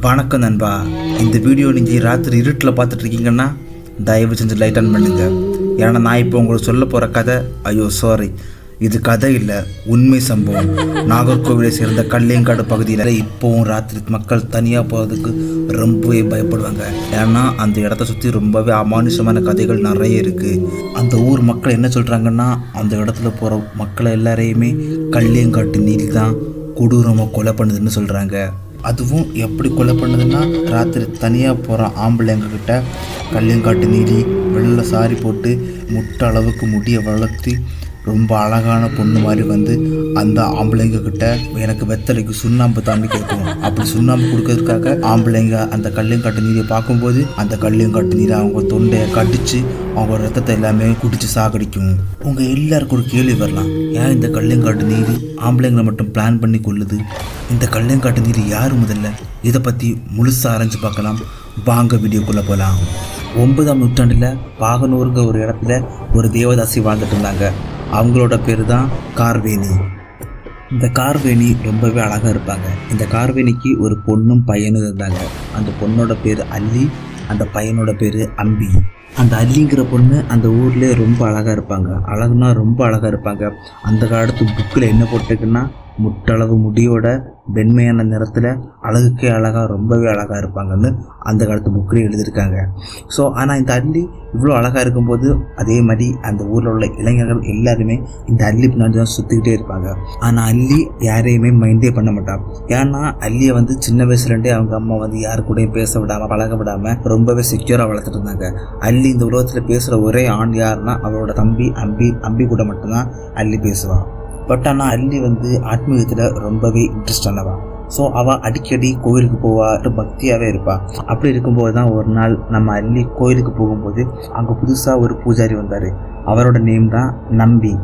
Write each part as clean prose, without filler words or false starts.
வணக்கம் நண்பா. இந்த வீடியோ நீங்கள் ராத்திரி இருட்டில் பார்த்துட்டு இருக்கீங்கன்னா தயவு செஞ்சு லைட் ஆன் பண்ணுங்க. ஏன்னா நான் இப்போ உங்களுக்கு சொல்ல போகிற கதை, சாரி, இது கதை இல்லை, உண்மை சம்பவம். நாகர்கோவிலை சேர்ந்த கல்லியங்காடு பகுதியில் இப்போவும் ராத்திரி மக்கள் தனியாக போகிறதுக்கு ரொம்பவே பயப்படுவாங்க. ஏன்னா அந்த இடத்த சுற்றி ரொம்பவே அமானுஷமான கதைகள் நிறைய இருக்குது. அந்த ஊர் மக்கள் என்ன சொல்கிறாங்கன்னா, அந்த இடத்துல போகிற மக்களை எல்லாரையுமே கல்லியங்காட்டு நீதி தான் கொடூரமாக கொலை பண்ணுதுன்னு சொல்கிறாங்க. அதுவும் எப்படி கொலை பண்ணுதுன்னா, ராத்திரி தனியாக போகிற ஆம்பளைங்கக்கிட்ட கல்லியங்காட்டு நீதி வெள்ளை சாரி போட்டு முட்டை அளவுக்கு முடியை வளர்த்தி ரொம்ப அழகான பொண்ணு மாதிரி வந்து அந்த ஆம்பளைங்க கிட்ட எனக்கு வெத்தலைக்கு சுண்ணாம்பு தாண்டி கேட்கும். அப்படி சுண்ணாம்பு கொடுக்கறதுக்காக ஆம்பளைங்க அந்த கல்லியங்காட்டு நீரை பார்க்கும்போது அந்த கல்லியங்காட்டு நீரை அவங்க தொண்டையை கடிச்சு அவங்க ரத்தத்தை எல்லாமே குடிச்சு சாகடிக்கும். உங்கள் எல்லாருக்கும் ஒரு கேள்வி வரலாம், ஏன் இந்த கல்லியங்காட்டு நீர் ஆம்பளைங்களை மட்டும் பிளான் பண்ணி கொள்ளுது? இந்த கல்லியங்காட்டு நீர் யார் முதல்ல? இதை பற்றி முழுசாக ஆராய்ச்சி பார்க்கலாம். வாங்க வீடியோக்குள்ளே போகலாம். 9ஆம் நூற்றாண்டில் பாகனூருங்க ஒரு இடத்துல ஒரு தேவதாசி வாழ்ந்துட்டு இருந்தாங்க. அவங்களோட பேர் தான் கார்வேணி. இந்த கார்வேணி ரொம்பவே அழகாக இருப்பாங்க. இந்த கார்வேணிக்கு ஒரு பொண்ணும் பையனும் இருந்தாங்க. அந்த பொண்ணோட பேர் அல்லி, அந்த பையனோட பேர் அம்பி. அந்த அல்லிங்கிற பொண்ணு அந்த ஊர்லேயே ரொம்ப அழகாக இருப்பாங்க. அழகுனா ரொம்ப அழகாக இருப்பாங்க. அந்த காலத்து புக்கில் என்ன போட்டிருக்குன்னா, முட்டளவு முடியோட வெண்மையான நிறத்தில் அழகுக்கே அழகாக ரொம்பவே அழகாக இருப்பாங்கன்னு அந்த காலத்து புக்கில் எழுதியிருக்காங்க. ஸோ ஆனால் இந்த அல்லி இவ்வளோ அழகாக இருக்கும்போது அதே மாதிரி அந்த ஊரில் உள்ள இளைஞர்கள் எல்லாருமே இந்த அல்லி பின்னாடி தான் சுற்றிக்கிட்டே இருப்பாங்க. ஆனால் அல்லி யாரையுமே மைண்டே பண்ண மாட்டான். ஏன்னா அல்லியை வந்து சின்ன வயசுலேருந்தே அவங்க அம்மா வந்து யாரு கூடயும் பேச விடாமல் பழக விடாமல் ரொம்பவே செக்யூராக வளர்த்துட்டு இருந்தாங்க. அல்லி இந்த உலகத்தில் பேசுகிற ஒரே ஆண் யாருன்னா அவரோட தம்பி அம்பி கூட மட்டும்தான் அல்லி பேசுவான். பட் ஆனால் அல்லி வந்து ஆத்மீகத்தில் ரொம்பவே இன்ட்ரெஸ்ட் ஆனவா. ஸோ அவள் அடிக்கடி கோயிலுக்கு போவா, பக்தியாகவே இருப்பாள். அப்படி இருக்கும்போது தான் ஒரு நாள் நம்ம அல்லி கோயிலுக்கு போகும்போது அங்கே புதுசாக ஒரு பூஜாரி வந்தார். அவரோட நேம் தான் நம்பி.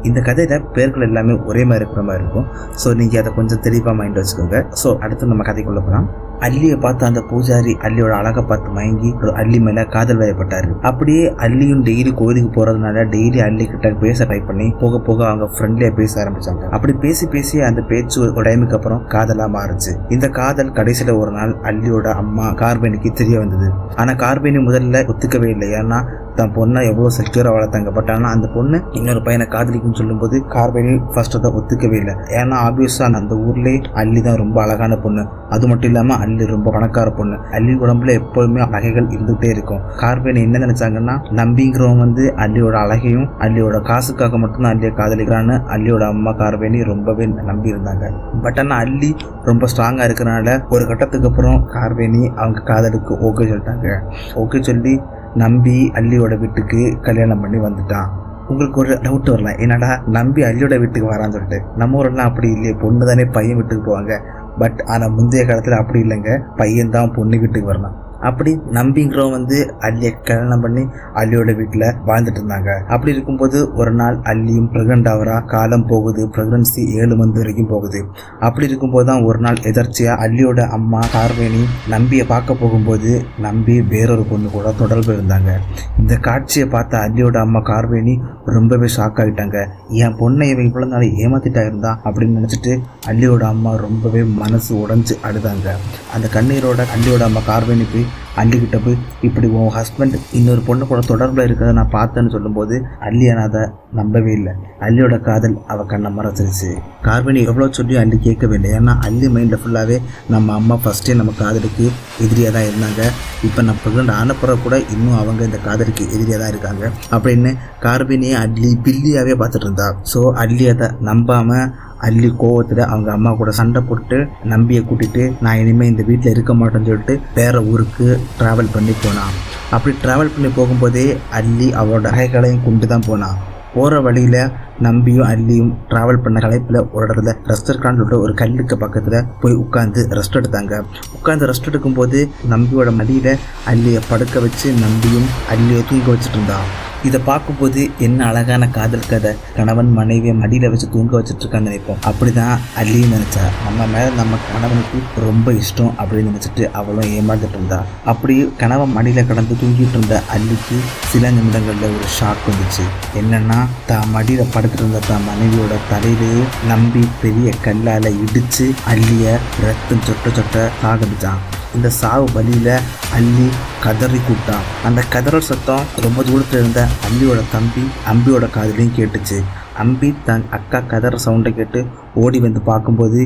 இந்த கதையில் பேர்கள் எல்லாமே ஒரே மாதிரி இருக்கிற மாதிரி இருக்கும். ஸோ நீங்கள் அதை கொஞ்சம் தெளிவாக மைண்ட் வச்சுக்கோங்க. ஸோ அடுத்து நம்ம கதைக்குள்ள போகலாம். அல்லியை பார்த்து அந்த பூஜாரி அல்லியோட அழகை பார்த்து மயங்கி ஒரு அல்லி மேலே காதல் வயப்பட்டார். அப்படியே அல்லியும் டெய்லி கோயிலுக்கு போகிறதுனால டெய்லி அல்லி கிட்ட பேச ட்ரை பண்ணி போக போக அவங்க ஃப்ரெண்ட்லியாக பேச ஆரம்பித்தாங்க. அப்படி பேசி அந்த பேச்சு ஒரு டைமுக்கு அப்புறம் காதலாக மாறுச்சு. இந்த காதல் கடைசியில் ஒரு நாள் அல்லியோட அம்மா கார்வேணிக்கு தெரிய வந்தது. ஆனால் கார்வேணி முதல்ல ஒத்துக்கவே இல்லை. ஏன்னா தன் பொண்ணை எவ்வளோ செக்யூராக வளர்த்தாங்க. பட் ஆனால் அந்த பொண்ணு இன்னொரு பையனை காதலிக்குன்னு சொல்லும்போது கார்வேணி ஃபர்ஸ்ட் அதை ஒத்துக்கவே இல்லை. ஏன்னா ஆப்வியஸாக அந்த ஊர்லேயே அல்லி தான் ரொம்ப அழகான பொண்ணு. அது மட்டும் இல்லாமல் அல்லி ரொம்ப பணக்கார பொண்ணு. அல்லி உடம்புல எப்போதுமே அழகைகள் இருந்துகிட்டே இருக்கும். கார்வேணி என்ன நினைச்சாங்கன்னா, நம்பிங்கிறவங்க வந்து அல்லியோட அழகையும் அல்லியோட காசுக்காக மட்டும்தான் அல்லியை காதலிக்கிறான்னு அல்லியோட அம்மா கார்வேணி ரொம்பவே நம்பி இருந்தாங்க. பட் ஆனால் அல்லி ரொம்ப ஸ்ட்ராங்காக இருக்கிறனால ஒரு கட்டத்துக்கு அப்புறம் கார்வேணி அவங்க காதலுக்கு ஓகே சொல்லிட்டாங்க. ஓகே சொல்லி நம்பி அல்லியோட வீட்டுக்கு கல்யாணம் பண்ணி வந்துட்டான். உங்களுக்கு ஒரு டவுட் வரலாம், என்னடா நம்பி அல்லியோட வீட்டுக்கு வரான்னு சொல்லிட்டு. நம்ம ஊரெல்லாம் அப்படி இல்லையே, பொண்ணு தானே பையன் வீட்டுக்கு போவாங்க. பட் ஆனால் முந்தைய காலத்தில் அப்படி இல்லைங்க, பையன் தான் பொண்ணு வீட்டுக்கு வரலாம். அப்படி நம்பிங்கிறவங்க வந்து அல்லியை கல்யாணம் பண்ணி அல்லியோட வீட்டில் வாழ்ந்துட்டு இருந்தாங்க. அப்படி இருக்கும்போது ஒரு நாள் அல்லியும் ப்ரெக்னென்ட் ஆகிறா. காலம் போகுது, ப்ரெக்னன்சி 7 மந்த் வரைக்கும் போகுது. அப்படி இருக்கும்போது தான் ஒரு நாள் எதர்ச்சியாக அல்லியோட அம்மா கார்வேணி நம்பியை பார்க்க போகும்போது நம்பி வேறொரு பொண்ணு கூட தொடர்பு இருந்தாங்க. இந்த காட்சியை பார்த்த அல்லியோட அம்மா கார்வேணி ரொம்பவே ஷாக் ஆகிட்டாங்க. என் பொண்ணை இவன் இவ்வளோ நாள் ஏமாத்திட்டா இருந்தா அப்படின்னு நினச்சிட்டு அல்லியோட அம்மா ரொம்பவே மனசு உடைஞ்சு அழுதாங்க. அந்த கண்ணீரோட அல்லியோட அம்மா கார்வேணி போய் அல்லிக்கிட்ட போய், இப்படி உன் ஹஸ்பண்ட் இன்னொரு பொண்ணு கூட தொடர்பில் இருக்கிறத நான் பார்த்தேன்னு சொல்லும்போது அல்லி அதை நம்பவே இல்லை. அல்லியோட காதல் அவள் கண்ணை மறைச்சிருச்சு. கார்வேணி எவ்வளோ சொல்லி அல்லி கேட்கவே இல்லை. ஏன்னா அல்லி மைண்டில் ஃபுல்லாகவே நம்ம அம்மா ஃபஸ்ட்டே நம்ம காதலுக்கு எதிரியாக தான் இருந்தாங்க. இப்போ நான் ப்ரெக்னென்ட் ஆனப்புற கூட இன்னும் அவங்க இந்த காதலுக்கு எதிரியாக தான் இருக்காங்க அப்படின்னு கார்வேணியை அல்லி பில்லியாகவே பார்த்துட்டு இருந்தா. ஸோ அல்லி அதை நம்பாமல் அல்லி கோவத்தில் அவங்க அம்மா கூட சண்டை போட்டு நம்பியை கூட்டிகிட்டு நான் இனிமேல் இந்த வீட்டில் இருக்க மாட்டேன்னு சொல்லிட்டு வேறு ஊருக்கு ட்ராவல் பண்ணி போனான். அப்படி ட்ராவல் பண்ணி போகும்போதே அல்லி அவளோட நகைகளையும் கொண்டு தான் போனான். போகிற வழியில் நம்பியும் அல்லியும் ட்ராவல் பண்ண கலைப்பில் ஒரு இடத்துல ரெஸ்ட் எடுக்கலான்னு சொல்லிட்டு ஒரு கல்லுக்கு பக்கத்தில் போய் உட்காந்து ரெஸ்ட் எடுத்தாங்க. உட்காந்து ரெஸ்ட் எடுக்கும்போது நம்பியோட மடியில் அல்லியை படுக்க வச்சு நம்பியும் அல்லியை தூங்க வச்சுட்டு இருந்தான். இதை பார்க்கும்போது என்ன அழகான காதல் கதை, கணவன் மனைவியை மடியில் வச்சு தூங்க வச்சுட்டு இருக்கான்னு நினைப்போம். அப்படிதான் அள்ளியும் நினைச்சா. நம்ம மேலே நம்ம கணவனுக்கு ரொம்ப இஷ்டம் அப்படின்னு நினைச்சிட்டு அவளும் ஏமாந்துட்டு இருந்தா. அப்படி கணவன் மடியில் கடந்து தூங்கிட்டு இருந்த அள்ளிக்கு சில நிமிடங்கள்ல ஒரு ஷாக் வந்துச்சு. என்னன்னா, தான் மடியில் படுத்துட்டு இருந்த தான் மனைவியோட தலையிலேயே நம்பி பெரிய கல்லால் இடிச்சு அள்ளிய ரத்தம் சொட்ட சொட்ட சாகடிச்சான். இந்த சாவு வழியில அள்ளி கதறி கூப்பிட்டான். அந்த கதறல் சத்தம் ரொம்ப தூரத்தில் இருந்த அள்ளியோட தம்பி அம்பியோட காதுலையும் கேட்டுச்சு. அம்பி தன் அக்கா கதற சவுண்டை கேட்டு ஓடி வந்து பார்க்கும்போது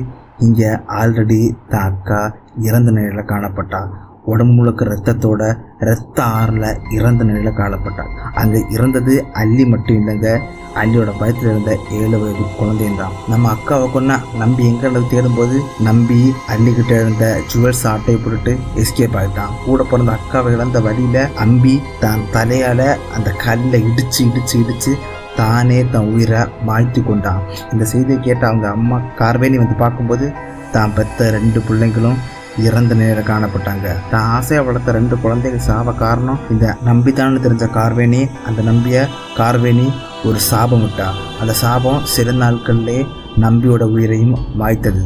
இங்கே ஆல்ரெடி தன் அக்கா இறந்த நிலையில் காணப்பட்டா. உடம்பு முழுக்க ரத்தத்தோட ரத்த ஆறில் இறந்த நிலையில் காணப்பட்டாள். அங்கே இறந்தது அள்ளி மட்டும் இல்லைங்க, அள்ளியோட பயத்தில் இருந்த 7 வயது குழந்தையும் தான். நம்ம அக்காவை கொண்டா நம்பி எங்கே தேடும்போது நம்பி அள்ளிக்கிட்ட இருந்த ஜுவல்ஸ் ஆட்டையை போட்டுட்டு எஸ்கேப் ஆகிட்டான். கூட பிறந்த அக்காவை இழந்த வழியில் அம்பி தான் தலையால் அந்த கல்லில் இடிச்சு தானே தன் உயிரை மாய்த்து கொண்டான். இந்த செய்தியை கேட்ட அவங்க அம்மா கார்வேணி வந்து பார்க்கும்போது தான் பெற்ற 2 பிள்ளைங்களும் இறந்த நிலையில் காணப்பட்டாங்க. தான் ஆசையாக வளர்த்த 2 குழந்தைகள் சாவ காரணம் இந்த நம்பிதான்னு தெரிஞ்ச கார்வேணி. அந்த நம்பிய கார்வேணி ஒரு சாபம் விட்டா. அந்த சாபம் சில நாட்கள்லே நம்பியோட உயிரையும் மாய்த்தது.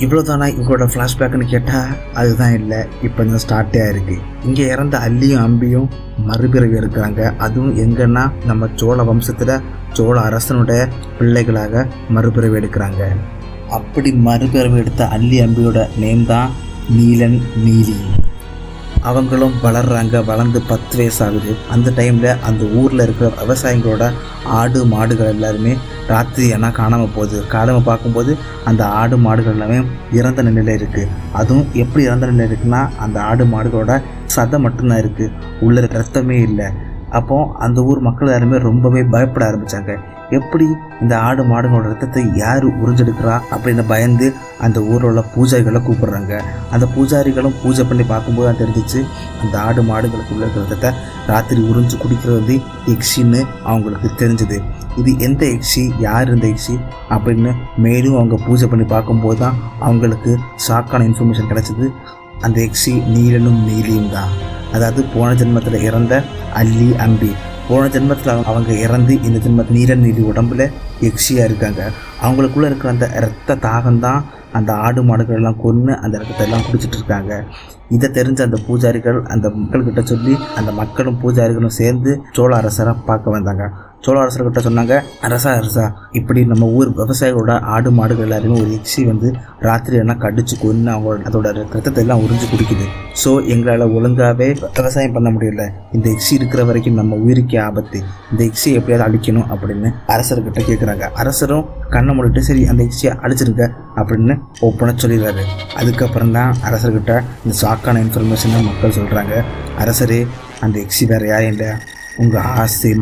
இவ்வளோதானா இவங்களோட ஃப்ளாஷ்பேக்குன்னு கேட்டால் அதுதான் இல்லை, இப்போ இந்த ஸ்டார்ட்டே ஆயிருக்கு. இங்கே இறந்த அள்ளியும் அம்பியும் மறுபிறவி எடுக்கிறாங்க. அதுவும் எங்கன்னா நம்ம சோழ வம்சத்தில் சோழ அரசனுடைய பிள்ளைகளாக மறுபிறவி எடுக்கிறாங்க. அப்படி மறுபிறவி எடுத்த அள்ளி அம்பியோட நேம் தான் நீலன் நீலி. அவங்களும் வளர்றாங்க. வளர்ந்து 10 வயசு ஆகுது. அந்த டைமில் அந்த ஊரில் இருக்கிற விவசாயிகளோட ஆடு மாடுகள் எல்லாருமே ராத்திரி ஏன்னா காணாமல் போகுது. காலமாக பார்க்கும்போது அந்த ஆடு மாடுகள் எல்லாமே இறந்த நிலையில் இருக்குது. அதுவும் எப்படி இறந்த நிலையில் இருக்குன்னா, அந்த ஆடு மாடுகளோட சதை மட்டும்தான் இருக்குது, உள்ள ரத்தமே இல்லை. அப்போது அந்த ஊர் மக்கள் எல்லாருமே ரொம்பவே பயப்பட ஆரம்பித்தாங்க. எப்படி இந்த ஆடு மாடுகளோட ரத்தத்தை யார் உறிஞ்செடுக்கிறா அப்படின்னு பயந்து அந்த ஊரில் உள்ள பூஜாரிகளை கூப்பிட்றாங்க. அந்த பூஜாரிகளும் பூஜை பண்ணி பார்க்கும்போது தான் தெரிஞ்சிச்சு, அந்த ஆடு மாடுகளுக்கு உள்ள ரத்தத்தை ராத்திரி உறிஞ்சு குடிக்கிறது எக்ஸின்னு அவங்களுக்கு தெரிஞ்சுது. இது எந்த எக்ஸி, யார் இந்த எக்ஸி அப்படின்னு மேலும் அவங்க பூஜை பண்ணி பார்க்கும்போது தான் அவங்களுக்கு ஷாக்கான இன்ஃபர்மேஷன் கிடச்சிது. அந்த எக்ஸி நீலனும் நீலியும் தான். அதாவது போன ஜென்மத்தில் இறந்த அள்ளி அம்பி. போன ஜென்மத்தில் அவங்க இறந்து இந்த ஜென்மத்தில் நீலன் நீலி உடம்புல எக்ஸியாக இருக்காங்க. அவங்களுக்குள்ளே இருக்கிற அந்த இரத்த தாகம்தான் அந்த ஆடு மாடுகள்லாம் கொன்று அந்த ரத்தத்தை எல்லாம் குடிச்சிட்டு இருக்காங்க. இதை தெரிஞ்ச அந்த பூஜாரிகள் அந்த மக்கள்கிட்ட சொல்லி அந்த மக்களும் பூஜாரிகளும் சேர்ந்து சோழ அரசரை பார்க்க வந்தாங்க. சோழ அரசர்கிட்ட சொன்னாங்க, அரசா இப்படி நம்ம ஊர் விவசாயிகளோட ஆடு மாடுகள் எல்லாருமே ஒரு எக்ஸி வந்து ராத்திரி எல்லாம் கடிச்சு கொன்று அவங்களோட அதோட ரத்தத்தை எல்லாம் உறிஞ்சு குடிக்குது. ஸோ எங்களால் ஒழுங்காகவே விவசாயம் பண்ண முடியல. இந்த எக்ஸி இருக்கிற வரைக்கும் நம்ம உயிருக்கே ஆபத்து. இந்த எக்ஸியை எப்படியாவது அழிக்கணும் அப்படின்னு அரசர்கிட்ட கேட்குறாங்க. அரசரும் கண்ணை மூடிட்டு சரி அந்த எக்ஸியை அழிச்சிருங்க அப்படின்னு ஓப்பனாக சொல்லிடுறாரு. அதுக்கப்புறம் தான் அரசர்கிட்ட இந்த ஷாக்கான இன்ஃபர்மேஷனை மக்கள் சொல்கிறாங்க. அரசரே, அந்த எக்ஸி வேறு யாரும் இல்லை, உங்கள் ஆசை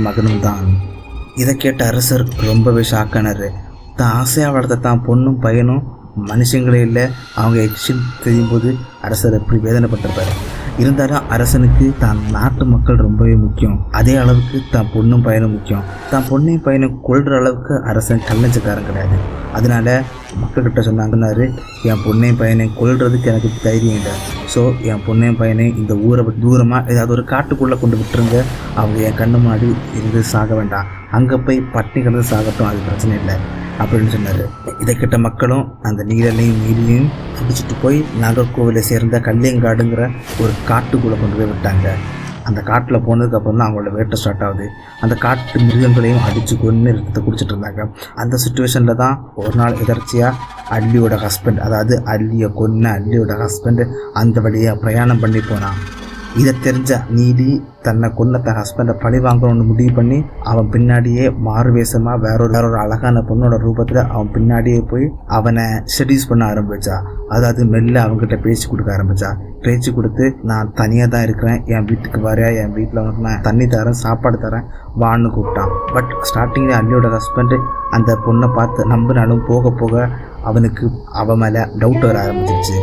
மகனும் தான். இதை கேட்ட அரசர் ரொம்பவே ஷாக்கானார். தான் ஆசையாக வளர்த்த தான் பொண்ணும் பையனும் மனுஷங்களே இல்லை, அவங்க எக்ஸின்னு தெரியும்போது அரசர் எப்படி வேதனைப்பட்டிருப்பார். இருந்தாலும் அரசனுக்கு தான் நாட்டு மக்கள் ரொம்பவே முக்கியம். அதே அளவுக்கு தான் பொண்ணும் பையனும் முக்கியம். தான் பொண்ணையும் பையனும் கொள்கிற அளவுக்கு அரசன் கல்லஞ்சக்காரன் கிடையாது. அதனால மக்கள்கிட்ட சொன்னாங்கன்னாரு, என் பொண்ணையும் பையனையும் கொள்றதுக்கு எனக்கு தைரியம் இல்லை. ஸோ என் பொண்ணையும் பையனையும் இந்த ஊரை விட்டு தூரமாக ஏதாவது ஒரு காட்டுக்குள்ளே கொண்டு விட்டுருங்க. அவங்க என் கண்ணு முன்னாடி இருந்து சாக வேண்டாம், அங்கே போய் பட்டினி கிடந்து சாகட்டும், அது பிரச்சனை இல்லை அப்படின்னு சொன்னார். இதை கிட்ட மக்களும் அந்த நீலையும் பிடிச்சிட்டு போய் நாகர்கோவிலை சேர்ந்த கல்லியங்காடுங்கிற ஒரு காட்டுக்குள்ளே கொண்டு போய் விட்டாங்க. அந்த காட்டில் போனதுக்கப்புறம் தான் அவங்களோட வேட்டை ஸ்டார்ட் ஆகுது. அந்த காட்டு மிருகங்களையும் அடித்து கொன்று ரத்தத்தை குடிச்சிட்டு இருந்தாங்க. அந்த சுச்சுவேஷனில் தான் ஒரு நாள் எதர்ச்சியாக அள்ளியோட ஹஸ்பண்ட், அதாவது அள்ளியை கொன்ன அள்ளியோட ஹஸ்பண்ட் அந்த வழியாக பிரயாணம் பண்ணி போனான். இதை தெரிஞ்ச நீலி தன்னை கொன்ன தன் ஹஸ்பண்டை பழி வாங்கணும்னு முடிவு பண்ணி அவன் பின்னாடியே மாறுவேஷமாக வேற ஒரு அழகான பொண்ணோட ரூபத்தில் அவன் பின்னாடியே போய் அவனை செடியூஸ் பண்ண ஆரம்பித்தா. அதாவது மெல்ல அவங்ககிட்ட பேச்சு கொடுக்க ஆரம்பித்தா. பேச்சு கொடுத்து, நான் தனியாக தான் இருக்கிறேன், என் வீட்டுக்கு வரையா, என் வீட்டில் உனக்கு நான் தண்ணி தரேன், சாப்பாடு தரேன் வான்னு கூப்பிட்டான். பட் ஸ்டார்டிங்கில் அள்ளியோட ஹஸ்பண்டு அந்த பொண்ணை பார்த்து நம்பினாலும் போக போக அவனுக்கு அவன் மேலே டவுட் வர ஆரம்பிச்சிருச்சு.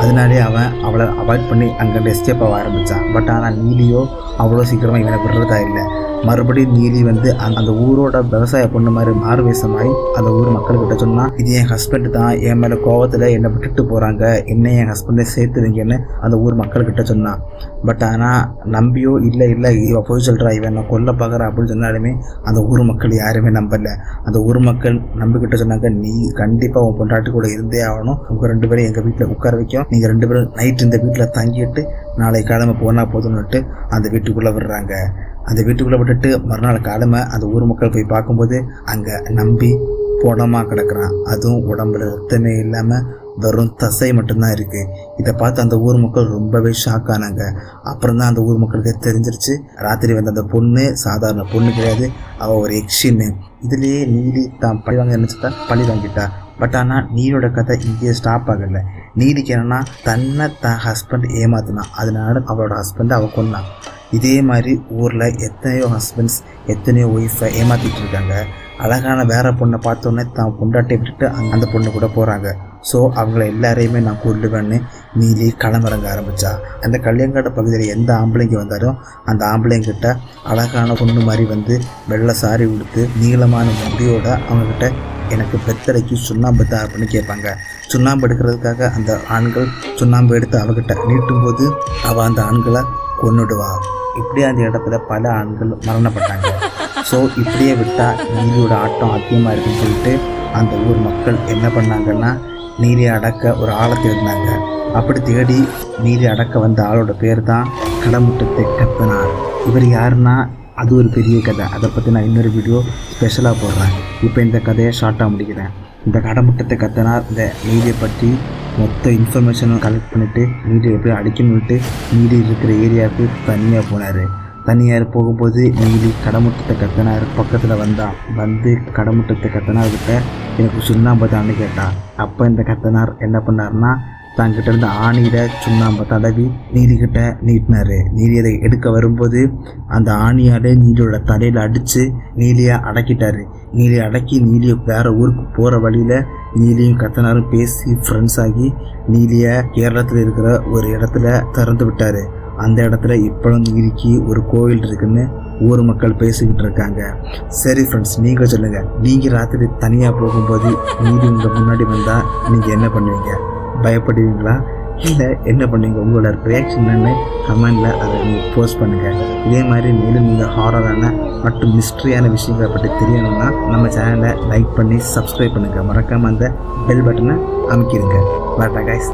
அதனாலே அவன் அவளை அவாய்ட் பண்ணி அங்கே எஸ்கேப் ஆக ஆரம்பித்தான். பட் ஆனால் நீலியோ அவ்வளோ சீக்கிரமாக இவனை விடுறதா இல்லை. மறுபடியும் நீலி வந்து அந்த ஊரோட விவசாய பொண்ணு மாதிரி மாறுவேஷமாயி அந்த ஊர் மக்கள்கிட்ட சொன்னா, இது என் ஹஸ்பண்ட் தான், என் மேலே கோவத்தில் என்னை விட்டுட்டு போகிறாங்க, என்ன என் ஹஸ்பண்டை சேர்த்து வைங்கன்னு அந்த ஊர் மக்கள்கிட்ட சொன்னான். பட் ஆனால் நம்பியோ இல்லை இவன் போய் சொல்கிறா, இவன் என்ன கொல்ல பார்க்குறா அப்படின்னு சொன்னாலுமே அந்த ஊர் மக்கள் யாருமே நம்பலை. அந்த ஊர் மக்கள் நம்பிக்கிட்ட சொன்னாங்க, நீ கண்டிப்பாக உன் பொண்டாட்டி கூட இருந்தே ஆகணும், உங்கள் 2 பேரும் எங்கள் வீட்டில் உட்கார வைக்கும், நீங்கள் 2 பேரும் நைட் இந்த வீட்டில் தங்கிட்டு நாளை கிழமை போனால் போதும்னுட்டு அந்த வீட்டுக்குள்ளே விடுறாங்க. அந்த வீட்டுக்குள்ளே விட்டுட்டு மறுநாள் கிழமை அந்த ஊர் மக்கள் போய் பார்க்கும்போது அங்கே நம்பி போனமாக கிடக்குறான். அதுவும் உடம்புல ரத்தமே இல்லாமல் வெறும் தசை மட்டும்தான் இருக்குது. இதை பார்த்து அந்த ஊர் மக்கள் ரொம்பவே ஷாக் ஆனாங்க. அப்புறம் தான் அந்த ஊர் மக்களுக்கு தெரிஞ்சிருச்சு, ராத்திரி வந்த அந்த பொண்ணு சாதாரண பொண்ணு கிடையாது, அவள் ஒரு எக்ஷின்னு. இதுலேயே நீலி தான் பழி வாங்க நினச்சா பழி வாங்கிட்டா. பட் ஆனால் நீலியோட கதை இங்கேயே ஸ்டாப் ஆகலை. நீலிக்கு என்னன்னா, தன்னை தான் ஹஸ்பண்ட் ஏமாத்தினான், அதனால அவளோட ஹஸ்பண்டை அவள் கொன்னான். இதே மாதிரி ஊரில் எத்தனையோ ஹஸ்பண்ட்ஸ் எத்தனையோ ஒய்ஃபை ஏமாற்றிட்டு இருக்காங்க. அழகான வேற பொண்ணை பார்த்தோன்னே தான் பொண்டாட்டி விட்டுட்டு அந்த பொண்ணு கூட போகிறாங்க. ஸோ அவங்கள எல்லாரையுமே நான் கொல்லுவேன்னு நீலி களமிறங்க ஆரம்பித்தா. அந்த கல்யாங்காடு பகுதியில் எந்த ஆம்பளைங்க வந்தாலும் அந்த ஆம்பளைங்கிட்ட அழகான பொண்ணு மாதிரி வந்து வெள்ளை சாரி உடுத்து நீளமான முடியோட அவங்கக்கிட்ட எனக்கு பெத்தடைக்கு சுண்ணாம்பு தான் அப்படின்னு கேட்பாங்க. சுண்ணாம்பு எடுக்கிறதுக்காக அந்த ஆண்கள் சுண்ணாம்பு எடுத்து அவகிட்ட நீட்டும்போது அவள் அந்த ஆண்களை கொன்னுடுவா. இப்படியே அந்த இடத்துல பல ஆண்கள் மரணப்பட்டாங்க. ஸோ இப்படியே விட்டால் நீலியோட ஆட்டம் அதிகமாக இருக்குன்னு சொல்லிட்டு அந்த ஊர் மக்கள் என்ன பண்ணாங்கன்னா, நீலியை அடக்க ஒரு ஆளை தேடினாங்க. அப்படி தேடி நீலி அடக்க வந்த ஆளோட பேர் தான் கடமுட்டத்தை கத்தனார். இவர் யாருன்னா அது ஒரு பெரிய கதை, அதை பற்றி நான் இன்னொரு வீடியோ ஸ்பெஷலாக போடுறேன். இப்போ இந்த கதையை ஷார்ட்டாக முடிக்கிறேன். இந்த கடமுட்டத்தை கத்தனார் இந்த நீலியை பற்றி மொத்த இன்ஃபர்மேஷனும் கலெக்ட் பண்ணிவிட்டு நீலியை எப்படி அடிக்கணுன்ட்டு நீலி இருக்கிற ஏரியாவுக்கு தனியாக போனார். தனியார் போகும்போது நீலி கடமுட்டத்தை கத்தனார் பக்கத்தில் வந்து கடமுட்டத்தை கத்தனார்கிட்ட எனக்கு சுண்ணாம்பு தான்னு கேட்டான். அப்போ இந்த கத்தனார் என்ன பண்ணார்னா, தங்கிட்ட இருந்த ஆணியில் சுண்ணாம்பை தடவி நீலிக்கிட்ட நீட்டினார். நீலி அதை எடுக்க வரும்போது அந்த ஆணியால் நீலியோட தலையில் அடித்து நீலியை அடக்கிட்டார். நீலியை அடக்கி நீலியை வேறு ஊருக்கு போகிற வழியில் நீலியும் கத்தனாரும் பேசி ஃப்ரெண்ட்ஸ் ஆகி நீலியை கேரளத்தில் இருக்கிற ஒரு இடத்துல திறந்து விட்டார். அந்த இடத்துல இப்போவும் நீலிக்கு ஒரு கோவில் இருக்குன்னு ஊர் மக்கள் பேசிக்கிட்டு இருக்காங்க. சரி ஃப்ரெண்ட்ஸ், நீங்கள் சொல்லுங்கள், நீங்கள் ராத்திரி தனியாக போகும்போது நீலி உங்கள் முன்னாடி வந்தால் நீங்கள் என்ன பண்ணுவீங்க? பயப்படுவீங்களா இல்லை என்ன பண்ணுவீங்க? உங்களோட ரியாக்ஷன் என்னன்னு கமெண்டில் அதை நீங்கள் போஸ்ட் பண்ணுங்கள். இதே மாதிரி மேலும் நீங்கள் ஹாரரான மற்றும் மிஸ்ட்ரியான விஷயங்களை பற்றி தெரியணும்னா நம்ம சேனலை லைக் பண்ணி சப்ஸ்கிரைப் பண்ணுங்கள். மறக்காமல் அந்த பெல் பட்டனை அமைக்கிடுங்க. வாட்டா கைஸ்.